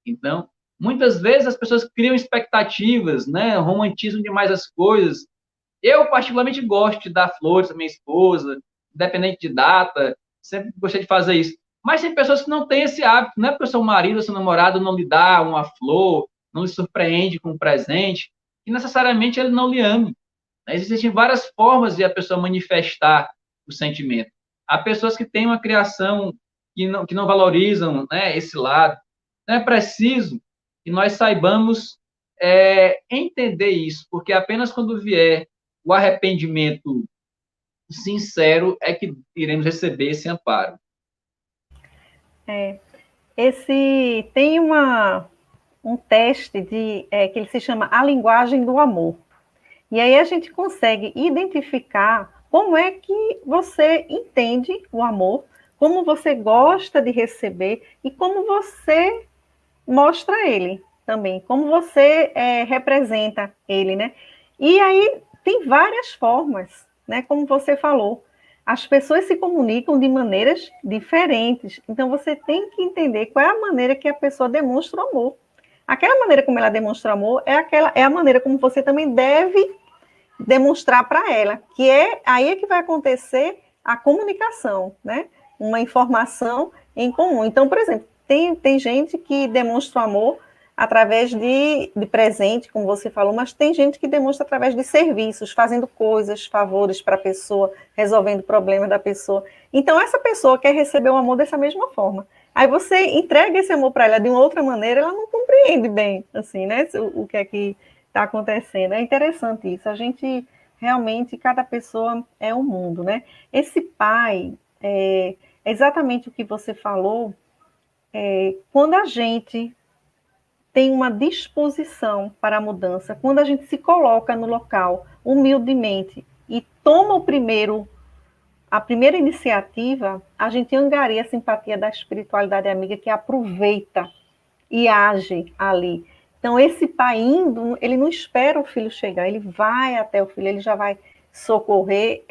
Então, muitas vezes as pessoas criam expectativas, né? Romantizam demais as coisas. Eu, particularmente, gosto de dar flores à minha esposa, independente de data, sempre gostei de fazer isso. Mas tem pessoas que não têm esse hábito, não é porque o seu marido ou seu namorado não lhe dá uma flor, não lhe surpreende com um presente, que necessariamente ele não lhe ame. Existem várias formas de a pessoa manifestar o sentimento. Há pessoas que têm uma criação que não valorizam, né, esse lado. Então, é preciso que nós saibamos entender isso, porque apenas quando vier o arrependimento sincero é que iremos receber esse amparo. Tem um teste que ele se chama A Linguagem do Amor. E aí a gente consegue identificar como é que você entende o amor, como você gosta de receber e como você mostra ele também, como você representa ele, né? E aí tem várias formas, né? Como você falou, as pessoas se comunicam de maneiras diferentes, então você tem que entender qual é a maneira que a pessoa demonstra o amor. Aquela maneira como ela demonstra amor é a maneira como você também deve demonstrar para ela, que aí é que vai acontecer a comunicação, né? Uma informação em comum. Então, por exemplo, tem gente que demonstra o amor através de presente, como você falou, mas tem gente que demonstra através de serviços, fazendo coisas, favores para a pessoa, resolvendo problemas da pessoa. Então, essa pessoa quer receber o amor dessa mesma forma. Aí você entrega esse amor para ela de uma outra maneira, ela não compreende bem, assim, né? O que é que está acontecendo. É interessante isso. A gente, realmente, cada pessoa é um mundo, né? Esse pai, exatamente o que você falou, quando a gente tem uma disposição para a mudança, quando a gente se coloca no local humildemente e toma a primeira iniciativa, a gente angaria a simpatia da espiritualidade amiga que aproveita e age ali. Então, esse pai indo, ele não espera o filho chegar, ele vai até o filho, ele já vai socorrer.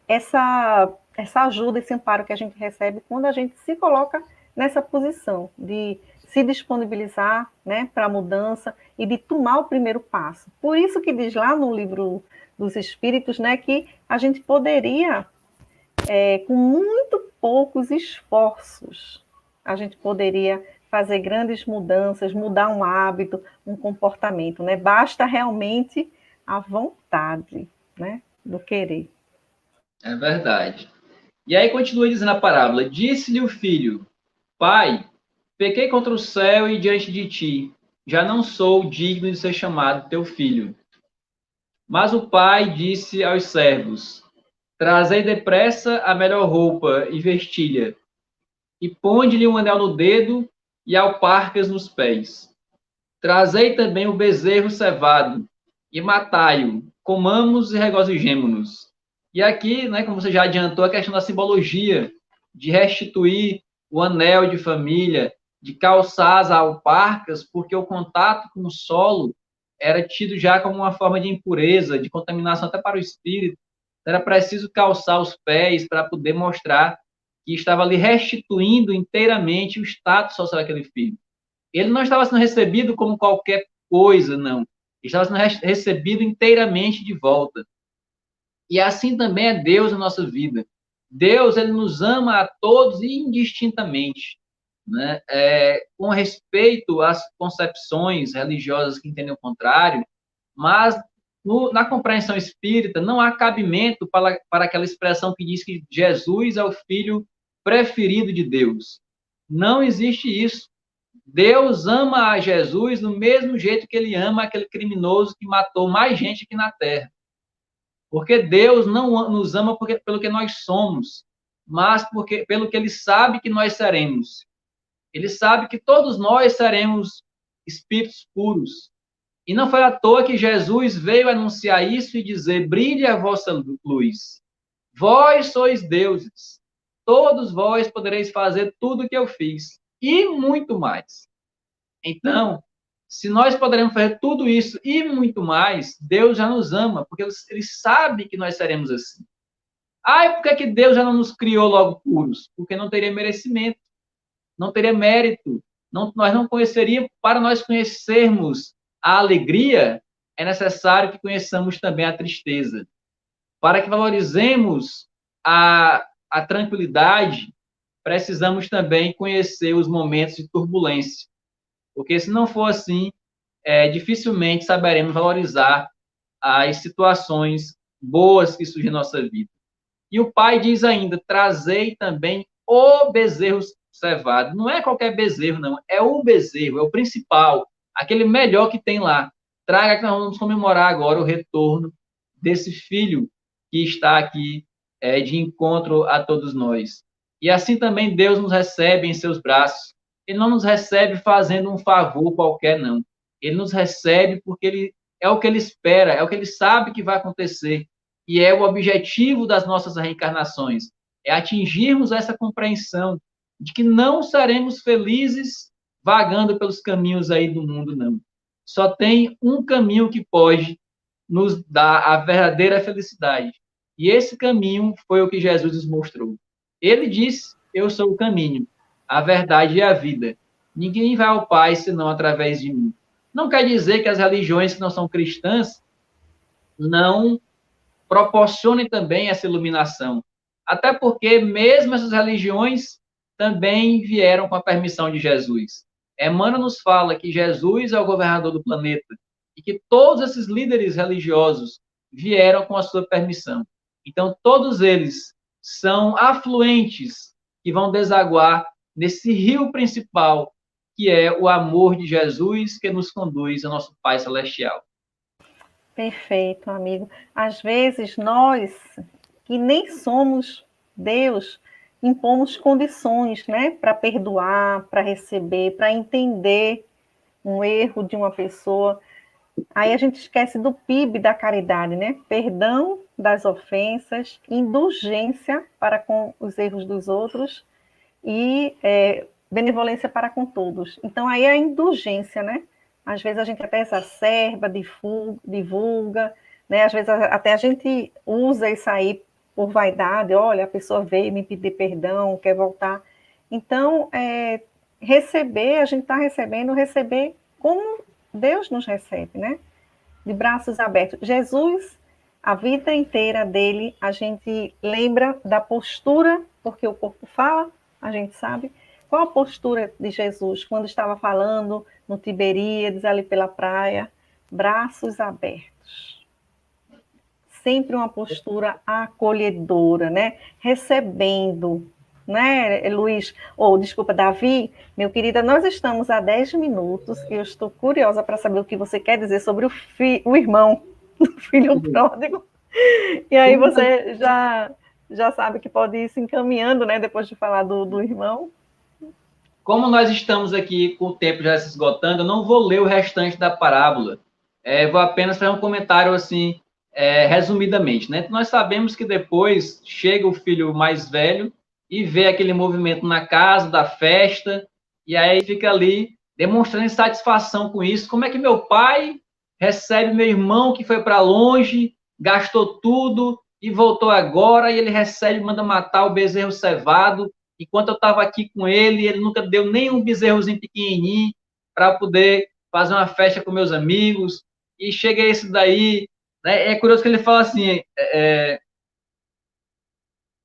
Essa ajuda, esse amparo que a gente recebe quando a gente se coloca nessa posição de se disponibilizar, né, para a mudança e de tomar o primeiro passo. Por isso que diz lá no livro dos Espíritos, né, que a gente poderia, com muito poucos esforços, a gente poderia fazer grandes mudanças, mudar um hábito, um comportamento, né? Basta realmente a vontade, né, do querer. É verdade. E aí continua dizendo a parábola: disse-lhe o filho: pai, pequei contra o céu e diante de ti, já não sou digno de ser chamado teu filho. Mas o pai disse aos servos: trazei depressa a melhor roupa e vestilha, e ponde-lhe um anel no dedo e alparcas nos pés. Trazei também o bezerro cevado e matai-o, comamos e regozijemo-nos. E aqui, né, como você já adiantou, a questão da simbologia, de restituir o anel de família, de calçar as alparcas, porque o contato com o solo era tido já como uma forma de impureza, de contaminação até para o espírito. Era preciso calçar os pés para poder mostrar que estava ali restituindo inteiramente o status social daquele filho. Ele não estava sendo recebido como qualquer coisa, não. Ele estava sendo recebido inteiramente de volta. E assim também é Deus na nossa vida. Deus, ele nos ama a todos indistintamente, né? Com respeito às concepções religiosas que entendem o contrário, mas na compreensão espírita não há cabimento para aquela expressão que diz que Jesus é o filho preferido de Deus. Não existe isso. Deus ama a Jesus do mesmo jeito que ele ama aquele criminoso que matou mais gente aqui na Terra. Porque Deus não nos ama pelo que nós somos. mas pelo que ele sabe que nós seremos. Ele sabe que todos nós seremos espíritos puros. E não foi à toa que Jesus veio anunciar isso e dizer: brilhe a vossa luz. Vós sois deuses. Todos vós podereis fazer tudo o que eu fiz. E muito mais. Então, se nós poderemos fazer tudo isso e muito mais, Deus já nos ama, porque Ele sabe que nós seremos assim. Ah, e por que Deus já não nos criou logo puros? Porque não teria merecimento, não teria mérito. Nós não conheceríamos, para nós conhecermos a alegria, é necessário que conheçamos também a tristeza. Para que valorizemos a tranquilidade, precisamos também conhecer os momentos de turbulência. Porque se não for assim, dificilmente saberemos valorizar as situações boas que surgem na nossa vida. E o pai diz ainda: trazei também o bezerro cevado. Não é qualquer bezerro, não. É o bezerro, é o principal, aquele melhor que tem lá. Traga que nós vamos comemorar agora o retorno desse filho que está aqui de encontro a todos nós. E assim também Deus nos recebe em seus braços. Ele não nos recebe fazendo um favor qualquer, não. Ele nos recebe porque é o que ele espera, é o que ele sabe que vai acontecer. E é o objetivo das nossas reencarnações, é atingirmos essa compreensão de que não seremos felizes vagando pelos caminhos aí do mundo, não. Só tem um caminho que pode nos dar a verdadeira felicidade. E esse caminho foi o que Jesus nos mostrou. Ele disse: eu sou o caminho, a verdade e a vida. Ninguém vai ao Pai senão através de mim. Não quer dizer que as religiões que não são cristãs não proporcionem também essa iluminação. Até porque mesmo essas religiões também vieram com a permissão de Jesus. Emmanuel nos fala que Jesus é o governador do planeta e que todos esses líderes religiosos vieram com a sua permissão. Então, todos eles são afluentes que vão desaguar nesse rio principal, que é o amor de Jesus, que nos conduz ao nosso Pai Celestial. Perfeito, amigo. Às vezes nós, que nem somos Deus, impomos condições, né, para perdoar, para receber, para entender um erro de uma pessoa. Aí a gente esquece do PIB da caridade, né? Perdão das ofensas, indulgência para com os erros dos outros e benevolência para com todos. Então aí é a indulgência, né? Às vezes a gente até exacerba, divulga, né? Às vezes até a gente usa isso aí por vaidade. Olha, a pessoa veio me pedir perdão, quer voltar. Então, receber, a gente está receber como Deus nos recebe, né? De braços abertos. Jesus, a vida inteira dele, a gente lembra da postura, porque o corpo fala, a gente sabe. Qual a postura de Jesus quando estava falando no Tiberíades, ali pela praia? Braços abertos. Sempre uma postura acolhedora, né? Recebendo, né, Luiz? Desculpa, Davi, meu querida, nós estamos há 10 minutos e eu estou curiosa para saber o que você quer dizer sobre o irmão do filho pródigo. E aí você já sabe que pode ir se encaminhando, né, depois de falar do irmão. Como nós estamos aqui com o tempo já se esgotando, eu não vou ler o restante da parábola. Vou apenas fazer um comentário assim, resumidamente, né? Nós sabemos que depois chega o filho mais velho e vê aquele movimento na casa, da festa, e aí fica ali demonstrando insatisfação com isso. Como é que meu pai recebe meu irmão que foi para longe, gastou tudo e voltou agora, e ele recebe, manda matar o bezerro cevado, enquanto eu estava aqui com ele, ele nunca deu nem um bezerrozinho pequenininho para poder fazer uma festa com meus amigos, e chega esse daí, né? É curioso que ele fala assim,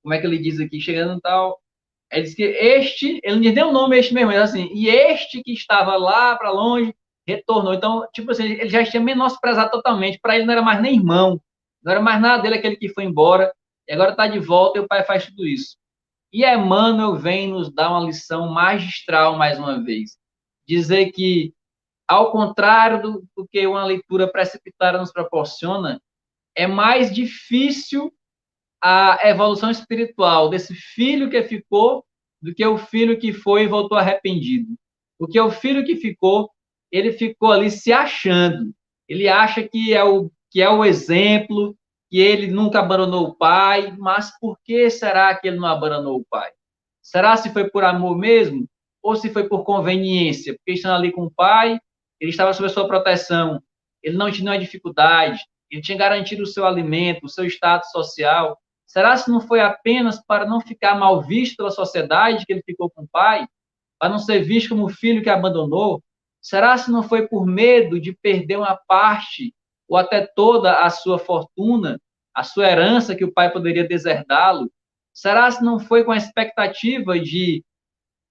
como é que ele diz aqui, chegando tal, ele diz que ele não diz nem o nome este mesmo, ele diz assim, e este que estava lá para longe, retornou. Então, tipo assim, ele já tinha menosprezado totalmente, para ele não era mais nem irmão, não era mais nada dele, aquele que foi embora, e agora está de volta e o pai faz tudo isso. E Emmanuel vem nos dar uma lição magistral mais uma vez. Dizer que, ao contrário do que uma leitura precipitada nos proporciona, é mais difícil a evolução espiritual desse filho que ficou do que o filho que foi e voltou arrependido. Porque o filho que ficou, ele ficou ali se achando. Ele acha que é o exemplo, que ele nunca abandonou o pai, mas por que será que ele não abandonou o pai? Será se foi por amor mesmo? Ou se foi por conveniência? Porque estando ali com o pai, ele estava sob a sua proteção, ele não tinha nenhuma dificuldade, ele tinha garantido o seu alimento, o seu status social. Será se não foi apenas para não ficar mal visto pela sociedade que ele ficou com o pai? Para não ser visto como o filho que abandonou? Será se não foi por medo de perder uma parte ou até toda a sua fortuna, a sua herança que o pai poderia deserdá-lo? Será se não foi com a expectativa de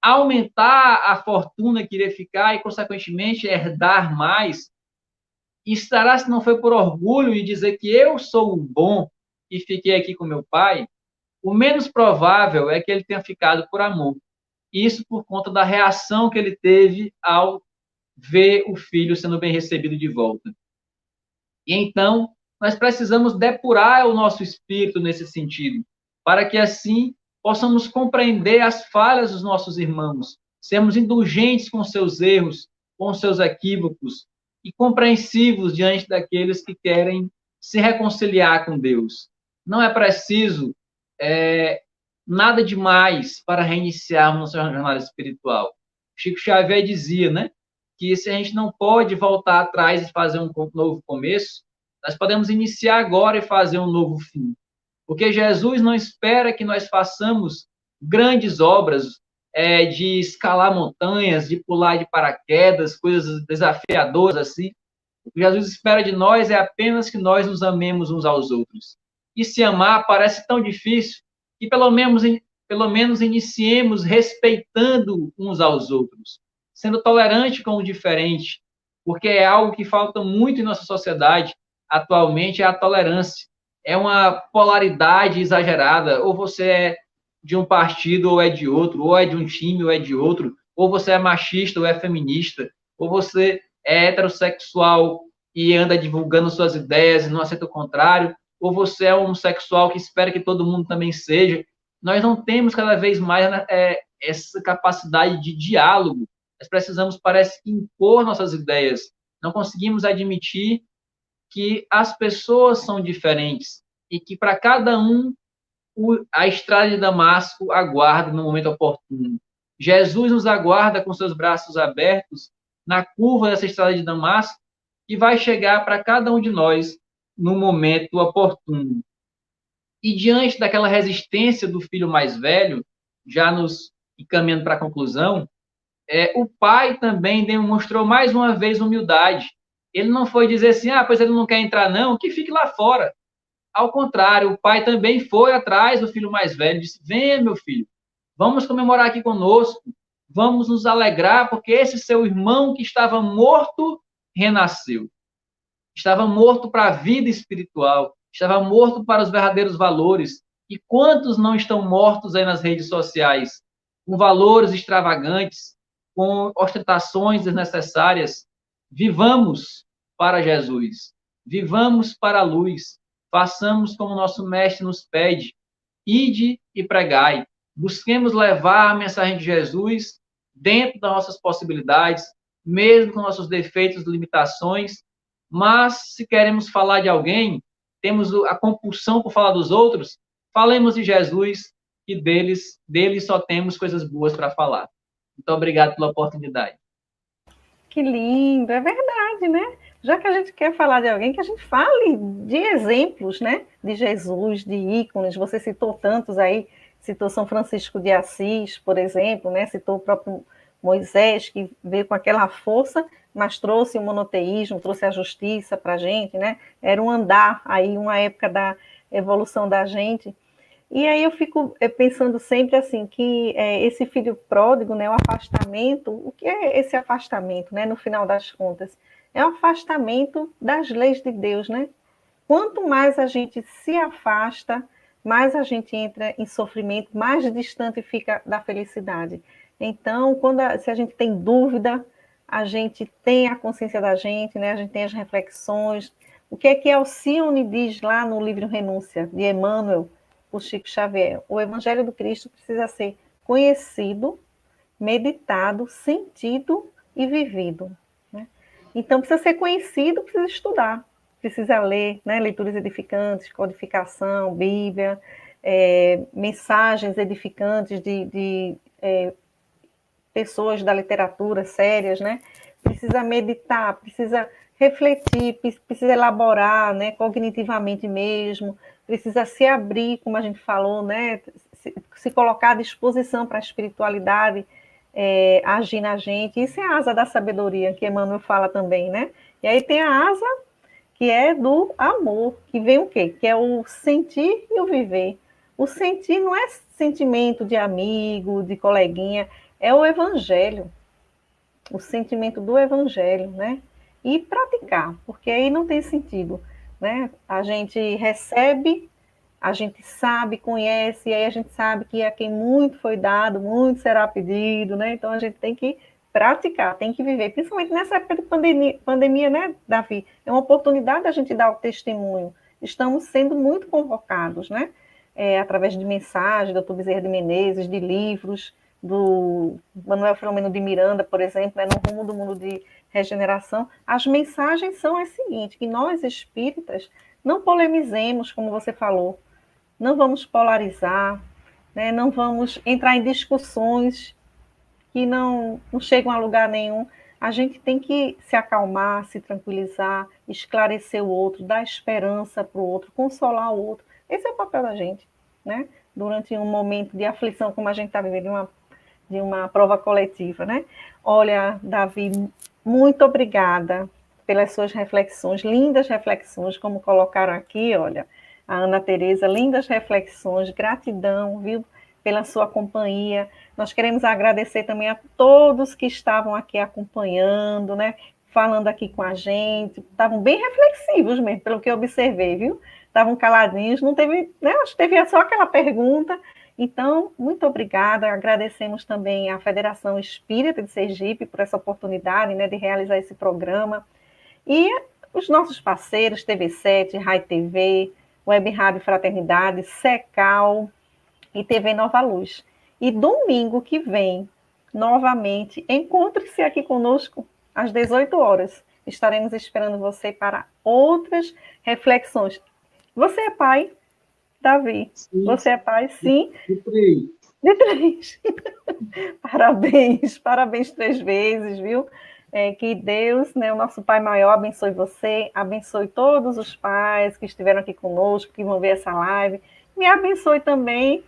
aumentar a fortuna que iria ficar e, consequentemente, herdar mais? E será se não foi por orgulho de dizer que eu sou o bom e fiquei aqui com meu pai? O menos provável é que ele tenha ficado por amor. Isso por conta da reação que ele teve ao ver o filho sendo bem recebido de volta. E então, nós precisamos depurar o nosso espírito nesse sentido, para que assim possamos compreender as falhas dos nossos irmãos, sermos indulgentes com seus erros, com seus equívocos e compreensivos diante daqueles que querem se reconciliar com Deus. Não é preciso nada demais para reiniciarmos nossa jornada espiritual. Chico Xavier dizia, né, que se a gente não pode voltar atrás e fazer um novo começo, nós podemos iniciar agora e fazer um novo fim. Porque Jesus não espera que nós façamos grandes obras de escalar montanhas, de pular de paraquedas, coisas desafiadoras assim. O que Jesus espera de nós é apenas que nós nos amemos uns aos outros. E se amar parece tão difícil que pelo menos iniciemos respeitando uns aos outros, sendo tolerante com o diferente, porque é algo que falta muito em nossa sociedade atualmente, é a tolerância. É uma polaridade exagerada, ou você é de um partido ou é de outro, ou é de um time ou é de outro, ou você é machista ou é feminista, ou você é heterossexual e anda divulgando suas ideias e não aceita o contrário, ou você é homossexual que espera que todo mundo também seja. Nós não temos cada vez mais essa capacidade de diálogo. Nós precisamos, parece que, impor nossas ideias. Não conseguimos admitir que as pessoas são diferentes e que para cada um a estrada de Damasco aguarda no momento oportuno. Jesus nos aguarda com seus braços abertos na curva dessa estrada de Damasco e vai chegar para cada um de nós no momento oportuno. E diante daquela resistência do filho mais velho, já nos encaminhando para a conclusão, o pai também demonstrou mais uma vez humildade. Ele não foi dizer assim, pois ele não quer entrar não, que fique lá fora. Ao contrário, o pai também foi atrás do filho mais velho e disse, venha, meu filho, vamos comemorar aqui conosco, vamos nos alegrar, porque esse seu irmão que estava morto, renasceu. Estava morto para a vida espiritual, estava morto para os verdadeiros valores. E quantos não estão mortos aí nas redes sociais, com valores extravagantes, com ostentações desnecessárias? Vivamos para Jesus, vivamos para a luz, façamos como nosso mestre nos pede, ide e pregai, busquemos levar a mensagem de Jesus dentro das nossas possibilidades, mesmo com nossos defeitos e limitações, mas se queremos falar de alguém, temos a compulsão por falar dos outros, falemos de Jesus, e deles só temos coisas boas para falar. Muito obrigado pela oportunidade. Que lindo, é verdade, né? Já que a gente quer falar de alguém, que a gente fale de exemplos, né? De Jesus, de ícones. Você citou tantos aí, citou São Francisco de Assis, por exemplo, né? Citou o próprio Moisés, que veio com aquela força, mas trouxe o monoteísmo, trouxe a justiça para a gente, né? Era um andar aí, uma época da evolução da gente. E aí eu fico pensando sempre assim, que esse filho pródigo, né, o afastamento, o que é esse afastamento, né, no final das contas? É o afastamento das leis de Deus, né? Quanto mais a gente se afasta, mais a gente entra em sofrimento, mais distante fica da felicidade. Então, se a gente tem dúvida, a gente tem a consciência da gente, né? A gente tem as reflexões. O que é que Alcione diz lá no livro Renúncia, de Emmanuel? por Chico Xavier. O Evangelho do Cristo precisa ser conhecido, meditado, sentido e vivido, né? Então, precisa ser conhecido, precisa estudar, precisa ler, né? Leituras edificantes, codificação, Bíblia, mensagens edificantes de pessoas da literatura sérias, né? Precisa meditar, precisa refletir, precisa elaborar, né, cognitivamente mesmo, precisa se abrir, como a gente falou, né, se colocar à disposição para a espiritualidade agir na gente. Isso é a asa da sabedoria, que Emmanuel fala também, né? E aí tem a asa que é do amor, que vem o quê? Que é o sentir e o viver. O sentir não é sentimento de amigo, de coleguinha, é o evangelho, o sentimento do evangelho, né? E praticar, porque aí não tem sentido, né? A gente recebe, a gente sabe, conhece, e aí a gente sabe que a quem muito foi dado, muito será pedido, né? Então a gente tem que praticar, tem que viver, principalmente nessa época de pandemia, né, Davi? É uma oportunidade da gente dar o testemunho. Estamos sendo muito convocados, né? Através de mensagens, do Dr. Bezerra de Menezes, de livros, do Manuel Filomeno de Miranda, por exemplo, né, no Rumo do Mundo de Regeneração. As mensagens são as seguintes, que nós espíritas não polemizemos, como você falou, não vamos polarizar, né, não vamos entrar em discussões que não chegam a lugar nenhum. A gente tem que se acalmar, se tranquilizar, esclarecer o outro, dar esperança para o outro, consolar o outro. Esse é o papel da gente, né? Durante um momento de aflição, como a gente está vivendo, de uma prova coletiva, né? Olha, Davi, muito obrigada pelas suas reflexões, lindas reflexões, como colocaram aqui, olha, a Ana Tereza, lindas reflexões, gratidão, viu, pela sua companhia. Nós queremos agradecer também a todos que estavam aqui acompanhando, né, falando aqui com a gente, estavam bem reflexivos mesmo, pelo que eu observei, viu? Estavam caladinhos, não teve, né, acho que teve só aquela pergunta. Então, muito obrigada, agradecemos também à Federação Espírita de Sergipe por essa oportunidade, né, de realizar esse programa, e os nossos parceiros, TV7, Rai TV, Web Rádio Fraternidade, Secal e TV Nova Luz. E domingo que vem, novamente, encontre-se aqui conosco às 18 horas. Estaremos esperando você para outras reflexões. Você é pai, Davi? Sim. Você é pai, sim? De 3. De 3. Parabéns, parabéns 3 vezes, viu? Que Deus, né, o nosso Pai Maior, abençoe você, abençoe todos os pais que estiveram aqui conosco, que vão ver essa live, me abençoe também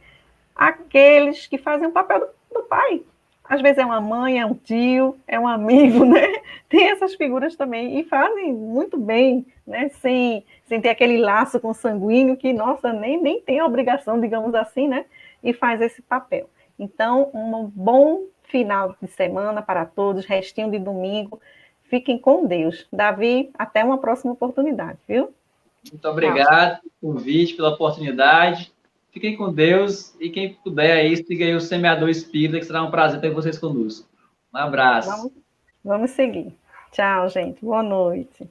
aqueles que fazem o papel do pai. Às vezes é uma mãe, é um tio, é um amigo, né? Tem essas figuras também, e fazem muito bem, né? Sem ter aquele laço consanguíneo que, nossa, nem tem a obrigação, digamos assim, né? E faz esse papel. Então, um bom final de semana para todos, restinho de domingo. Fiquem com Deus. Davi, até uma próxima oportunidade, viu? Muito obrigado pelo convite, pela oportunidade. Fiquem com Deus e quem puder aí, siga aí o Semeador Espírita, que será um prazer ter vocês conosco. Um abraço. Vamos seguir. Tchau, gente. Boa noite.